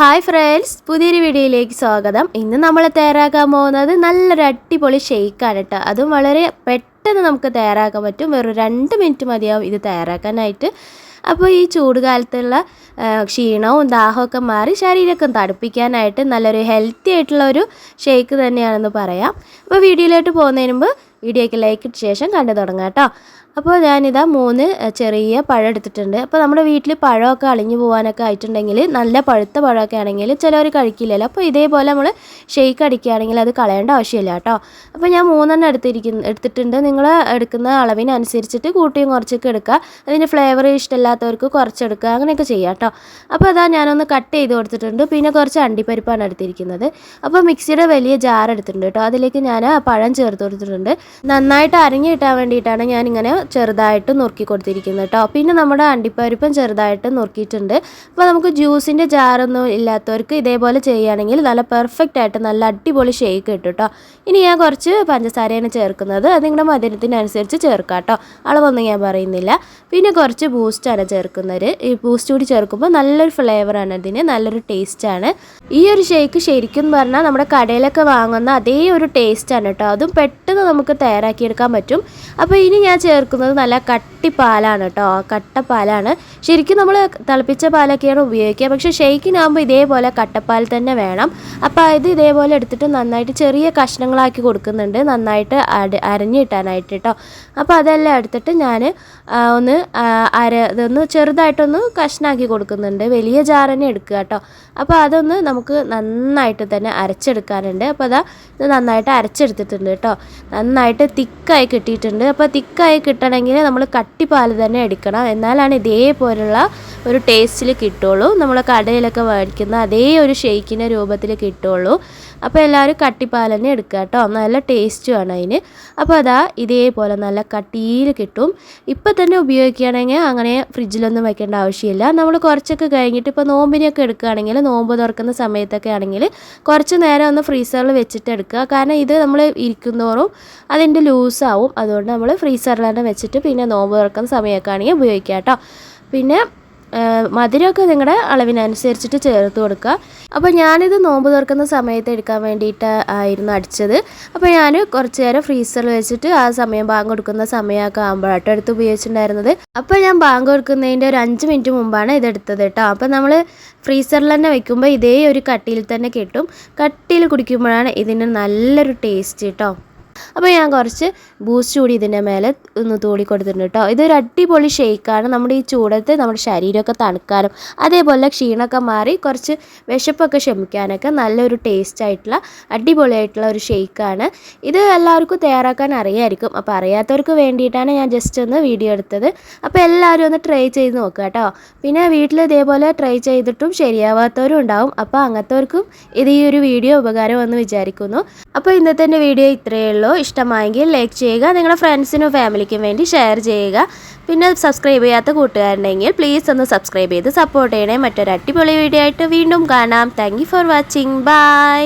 Hi friends, പുതിയൊരു വീഡിയോയിലേക്ക് സ്വാഗതം. ഇന്ന് നമ്മൾ തയ്യാറാക്കാൻ പോകുന്നത് നല്ലൊരു അടിപൊളി ഷെയ്ക്കാണ് കേട്ടോ. അതും വളരെ പെട്ടെന്ന് നമുക്ക് തയ്യാറാക്കാൻ പറ്റും. വെറും 2 മിനിറ്റ് മതിയാവും ഇത് തയ്യാറാക്കാനായിട്ട്. അപ്പോൾ ഈ ചൂട് കാലത്തുള്ള ക്ഷീണവും ദാഹമൊക്കെ മാറി ശരീരമൊക്കെ തണുപ്പിക്കാനായിട്ട് നല്ലൊരു ഹെൽത്തി ആയിട്ടുള്ള ഒരു ഷെയ്ക്ക് തന്നെയാണെന്ന് പറയാം. അപ്പോൾ വീഡിയോയിലോട്ട് പോകുന്നതിന് മുമ്പ് വീഡിയോയ്ക്ക് ലൈക്ക് ഇട്ട ശേഷം കണ്ടു തുടങ്ങാം കേട്ടോ. അപ്പോൾ ഞാനിതാ 3 ചെറിയ പഴം എടുത്തിട്ടുണ്ട്. അപ്പോൾ നമ്മുടെ വീട്ടിൽ പഴമൊക്കെ അളിഞ്ഞു പോകാനൊക്കെ ആയിട്ടുണ്ടെങ്കിൽ, നല്ല പഴുത്ത പഴമൊക്കെ ആണെങ്കിൽ ചിലവർ കഴിക്കില്ലല്ലോ. അപ്പോൾ ഇതേപോലെ നമ്മൾ ഷെയ്ക്ക് അടിക്കുകയാണെങ്കിൽ അത് കളയേണ്ട ആവശ്യമില്ല കേട്ടോ. അപ്പോൾ ഞാൻ 3 എടുത്തിട്ടുണ്ട്. നിങ്ങൾ എടുക്കുന്ന അളവിനനുസരിച്ചിട്ട് കൂട്ടിയും കുറച്ചൊക്കെ എടുക്കുക. അതിൻ്റെ ഫ്ലേവർ ഇഷ്ടമില്ലാത്തവർക്ക് കുറച്ചെടുക്കുക, അങ്ങനെയൊക്കെ ചെയ്യാം കേട്ടോ. അപ്പോൾ അതാ ഞാനൊന്ന് കട്ട് ചെയ്ത് കൊടുത്തിട്ടുണ്ട്. പിന്നെ കുറച്ച് അണ്ടിപ്പരിപ്പാണ് എടുത്തിരിക്കുന്നത്. അപ്പോൾ മിക്സിയുടെ വലിയ ജാർ എടുത്തിട്ടുണ്ട് കേട്ടോ. അതിലേക്ക് ഞാൻ പഴം ചേർത്ത് കൊടുത്തിട്ടുണ്ട്. നന്നായിട്ട് അരഞ്ഞ് കിട്ടാൻ വേണ്ടിയിട്ടാണ് ഞാനിങ്ങനെ ചെറുതായിട്ട് നുറുക്കി കൊടുത്തിരിക്കുന്നത് കേട്ടോ. പിന്നെ നമ്മുടെ അണ്ടിപ്പരിപ്പും ചെറുതായിട്ട് നുറുക്കിയിട്ടുണ്ട്. അപ്പോൾ നമുക്ക് ജ്യൂസിൻ്റെ ജാറൊന്നും ഇല്ലാത്തവർക്ക് ഇതേപോലെ ചെയ്യുകയാണെങ്കിൽ നല്ല പെർഫെക്റ്റ് ആയിട്ട് നല്ല അടിപൊളി ഷേക്ക് കിട്ടും കേട്ടോ. ഇനി ഞാൻ കുറച്ച് പഞ്ചസാരയാണ് ചേർക്കുന്നത്. അത് നിങ്ങളുടെ മധുരത്തിനനുസരിച്ച് ചേർക്കാം കേട്ടോ. അളവൊന്നും ഞാൻ പറയുന്നില്ല. പിന്നെ കുറച്ച് ബൂസ്റ്റാണ് ചേർക്കുന്നത്. ഈ ബൂസ്റ്റ് കൂടി ചേർക്കുമ്പോൾ നല്ലൊരു ഫ്ലേവറാണ് ഇതിന്, നല്ലൊരു ടേസ്റ്റാണ്. ഈ ഒരു ഷേക്ക് ശരിക്കും പറഞ്ഞാൽ നമ്മുടെ കടയിലൊക്കെ വാങ്ങുന്ന അതേ ഒരു ടേസ്റ്റാണ് കേട്ടോ. അതും പെട്ടെന്ന് നമുക്ക് തയ്യാറാക്കിയെടുക്കാൻ പറ്റും. അപ്പോൾ ഇനി ഞാൻ ചേർക്കുന്നത് നല്ല കട്ടിപ്പാലാണ് കേട്ടോ. കട്ടപ്പാലാണ്. ശരിക്കും നമ്മൾ തിളപ്പിച്ച പാലൊക്കെയാണ് ഉപയോഗിക്കുക. പക്ഷേ ഷെയ്ക്കിനാകുമ്പോൾ ഇതേപോലെ കട്ടപ്പാൽ തന്നെ വേണം. അപ്പോൾ ഇത് ഇതേപോലെ എടുത്തിട്ട് നന്നായിട്ട് ചെറിയ കഷ്ണങ്ങളാക്കി കൊടുക്കുന്നുണ്ട്, നന്നായിട്ട് അരഞ്ഞു കിട്ടാനായിട്ട് കേട്ടോ. അപ്പോൾ അതെല്ലാം എടുത്തിട്ട് ഞാൻ ഇതൊന്ന് ചെറുതായിട്ടൊന്ന് കഷ്ണാക്കി കൊടുക്കുന്നുണ്ട്. വലിയ ജാർ തന്നെ എടുക്കുക കേട്ടോ. അപ്പോൾ അതൊന്ന് നമുക്ക് നന്നായിട്ട് തന്നെ അരച്ചെടുക്കാനുണ്ട്. അപ്പോൾ ഇത് നന്നായിട്ട് അരച്ചെടുത്തിട്ടുണ്ട് കേട്ടോ. നന്നായിട്ട് തിക്കായി കിട്ടിയിട്ടുണ്ട്. അപ്പോൾ തിക്കായി കിട്ടണമെങ്കിൽ നമ്മൾ കട്ടിപ്പാൽ തന്നെ എടുക്കണം. എന്നാലാണ് ഇതേപോലുള്ള ഒരു ടേസ്റ്റിൽ കിട്ടുള്ളൂ. നമ്മൾ കടയിലൊക്കെ മേടിക്കുന്ന അതേ ഒരു ഷെയ്ക്കിൻ്റെ രൂപത്തിൽ കിട്ടുള്ളൂ. അപ്പോൾ എല്ലാവരും കട്ടിപ്പാൽ തന്നെ എടുക്കുക കേട്ടോ. നല്ല ടേസ്റ്റുമാണ് അതിന്. അപ്പോൾ ഇതേപോലെ നല്ല കട്ടിയിൽ കിട്ടും. ഇപ്പം തന്നെ ഉപയോഗിക്കുകയാണെങ്കിൽ അങ്ങനെ ഫ്രിഡ്ജിലൊന്നും വെക്കേണ്ട ആവശ്യമില്ല. നമ്മൾ കുറച്ചൊക്കെ കഴിഞ്ഞിട്ട് ഇപ്പോൾ നോമ്പിനൊക്കെ എടുക്കുകയാണെങ്കിൽ, നോമ്പ് തുറക്കുന്ന സമയത്തൊക്കെ ആണെങ്കിൽ കുറച്ച് നേരം ഒന്ന് ഫ്രീസറിൽ വെച്ചിട്ട് എടുക്കുക. കാരണം ഇത് നമ്മൾ ഇരിക്കുന്നോറും അതിൻ്റെ ലൂസാവും. അതുകൊണ്ട് നമ്മൾ ഫ്രീസറിൽ തന്നെ വെച്ചിട്ട് പിന്നെ നോമ്പ് തുറക്കുന്ന സമയമൊക്കെ ആണെങ്കിൽ ഉപയോഗിക്കാം കേട്ടോ. പിന്നെ മധുരമൊക്കെ നിങ്ങളുടെ അളവിനനുസരിച്ചിട്ട് ചേർത്ത് കൊടുക്കുക. അപ്പോൾ ഞാനിത് നോമ്പ് തുറക്കുന്ന സമയത്ത് എടുക്കാൻ വേണ്ടിയിട്ട് ആയിരുന്നു അടിച്ചത്. അപ്പോൾ ഞാൻ കുറച്ച് നേരം ഫ്രീസറിൽ വെച്ചിട്ട് ആ സമയം ബാങ്ക് കൊടുക്കുന്ന സമയമൊക്കെ ആകുമ്പോഴാട്ടോ എടുത്ത് ഉപയോഗിച്ചിട്ടുണ്ടായിരുന്നത്. അപ്പോൾ ഞാൻ ബാങ്ക് കൊടുക്കുന്നതിൻ്റെ ഒരു 5 മിനിറ്റ് മുമ്പാണ് ഇതെടുത്തത് കേട്ടോ. അപ്പോൾ നമ്മൾ ഫ്രീസറിൽ തന്നെ വെക്കുമ്പോൾ ഇതേ ഒരു കട്ടിയിൽ തന്നെ കിട്ടും. കട്ടിയിൽ കുടിക്കുമ്പോഴാണ് ഇതിന് നല്ലൊരു ടേസ്റ്റ് കേട്ടോ. അപ്പോൾ ഞാൻ കുറച്ച് ബൂസ്റ്റ് കൂടി ഇതിൻ്റെ മേലെ ഒന്ന് തൂടി കൊടുത്തിട്ടുണ്ട് കേട്ടോ. ഇതൊരു അടിപൊളി ഷെയ്ക്കാണ്. നമ്മുടെ ഈ ചൂടത്ത് നമ്മുടെ ശരീരമൊക്കെ തണുക്കാനും അതേപോലെ ക്ഷീണമൊക്കെ മാറി കുറച്ച് വിശപ്പൊക്കെ ശമിക്കാനൊക്കെ നല്ലൊരു ടേസ്റ്റ് ആയിട്ടുള്ള അടിപൊളിയായിട്ടുള്ള ഒരു ഷെയ്ക്കാണ്. ഇത് എല്ലാവർക്കും തയ്യാറാക്കാൻ അറിയായിരിക്കും. അപ്പോൾ അറിയാത്തവർക്ക് വേണ്ടിയിട്ടാണ് ഞാൻ ജസ്റ്റ് ഒന്ന് വീഡിയോ എടുത്തത്. അപ്പോൾ എല്ലാവരും ഒന്ന് ട്രൈ ചെയ്ത് നോക്കുക കേട്ടോ. പിന്നെ വീട്ടിൽ ഇതേപോലെ ട്രൈ ചെയ്തിട്ടും ശരിയാവാത്തവരും ഉണ്ടാവും. അപ്പോൾ അങ്ങനത്തവർക്കും ഈ ഒരു വീഡിയോ ഉപകാരമെന്ന് വിചാരിക്കുന്നു. അപ്പോൾ ഇന്നത്തെ എൻ്റെ വീഡിയോ ഇത്രയേ ഉള്ളൂ. ഇഷ്ടമായെങ്കിൽ ലൈക്ക് ചെയ്യുക, നിങ്ങളുടെ ഫ്രണ്ട്സിനും ഫാമിലിക്കും വേണ്ടി ഷെയർ ചെയ്യുക. പിന്നെ സബ്സ്ക്രൈബ് ചെയ്യാത്ത കൂട്ടുകാരുണ്ടെങ്കിൽ പ്ലീസ് ഒന്ന് സബ്സ്ക്രൈബ് ചെയ്ത് സപ്പോർട്ട് ചെയ്യണേ. മറ്റൊരു അടിപൊളി വീഡിയോ ആയിട്ട് വീണ്ടും കാണാം. Thank you for watching. By.